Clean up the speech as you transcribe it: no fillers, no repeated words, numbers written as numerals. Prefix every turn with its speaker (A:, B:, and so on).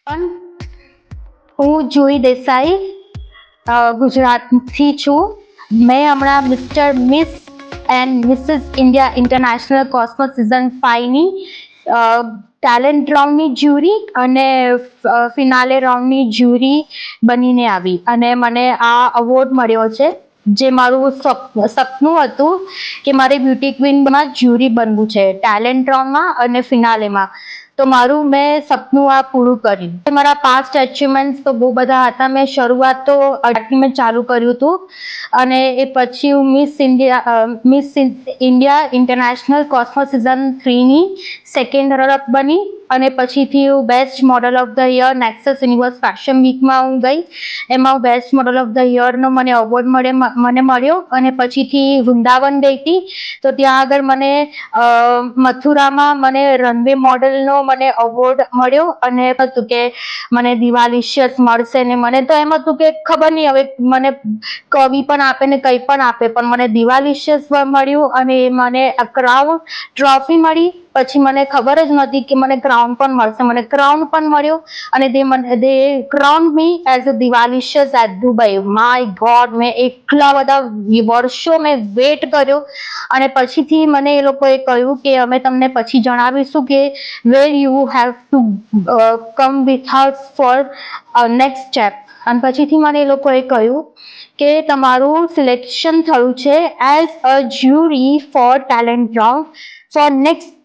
A: હું જુઈ દેસાઈ ગુજરાતથી છું. મેં હમણાં Miss and Mrs India International Cosmos season 5ની ટેલેન્ટ રાઉન્ડની જ્યુરી અને ફિનાલે રાઉન્ડની જ્યુરી બનીને આવી અને મને આ અવોર્ડ મળ્યો છે, જે મારું સપનું હતું કે મારે બ્યુટી ક્વીનમાં જ્યુરી બનવું છે, ટેલેન્ટ રાઉન્ડમાં અને ફિનાલેમાં. તો મેં સપનું આ પૂરું કર્યું. મારા પાસ્ટ અચીવમેન્ટ્સ તો બહુ બધા હતા. મેં શરૂઆત તો 18 મેં ચાલુ કર્યું હતું અને એ પછી હું Miss India International Cosmos season 3ની સેકન્ડ રનર અપ બની અને પછીથી હું best model of the year Nexus Universe fashion વીકમાં હું ગઈ. એમાં હું બેસ્ટ મોડલ ઓફ ધ યરનો મને અવોર્ડ મળ્યો અને પછીથી વૃંદાવન ગઈ હતી. તો ત્યાં આગળ મને મથુરામાં મને રનવે મોડલનો મને અવોર્ડ મળ્યો અને હતું કે મને દિવાલિશિયસ મળશે ને મને તો એમ હતું કે ખબર નહીં હવે મને કવિ પણ આપે ને કંઈ પણ આપે, પણ મને દિવાલિશિયસ મળ્યું અને મને ક્રાઉન ટ્રોફી મળી. પછી મને ખબર જ નહોતી કે મને ક્રાઉન પણ મળશે. મને ક્રાઉન પણ મળ્યો અને they crown me as a Divalicious at Dubai. My God, મેં એટલા બધા વર્ષો મેં વેટ કર્યો અને પછીથી મને એ લોકોએ કહ્યું કે અમે તમને પછી જણાવીશું કે where you have to come with us for next step. અને પછીથી મને એ લોકોએ કહ્યું કે તમારું સિલેક્શન થયું છે as a jury for talent round for next